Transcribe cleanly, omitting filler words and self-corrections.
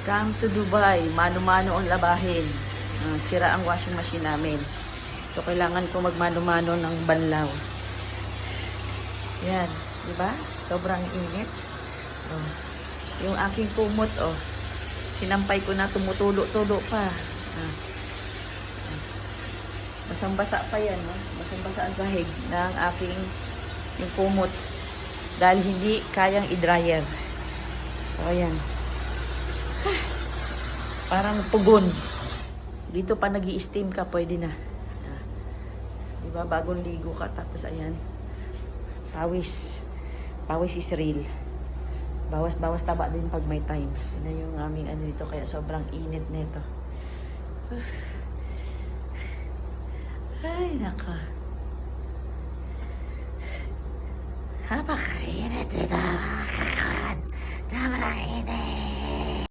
Come to Dubai, mano-mano ang labahin. Sira ang washing machine namin. So, kailangan ko magmano-mano ng banlaw. Yan, di ba? Sobrang init. Oh. Yung aking kumot, sinampay ko na, tumutulo-tulo pa. Basang-basa pa yan, no? Basang-basa ang sahig ng aking yung kumot. Dahil hindi kayang i-dryer. So, ayan. Parang pugon. Dito pa nag-i-steam ka, pwede na. Diba? Bagong ligo ka. Tapos, ayan. Pawis. Pawis is real. Bawas-bawas taba din pag may time. Yun yung aming ano dito. Kaya sobrang init nito. Ay, naka. Napakainit ito. Sobrang init.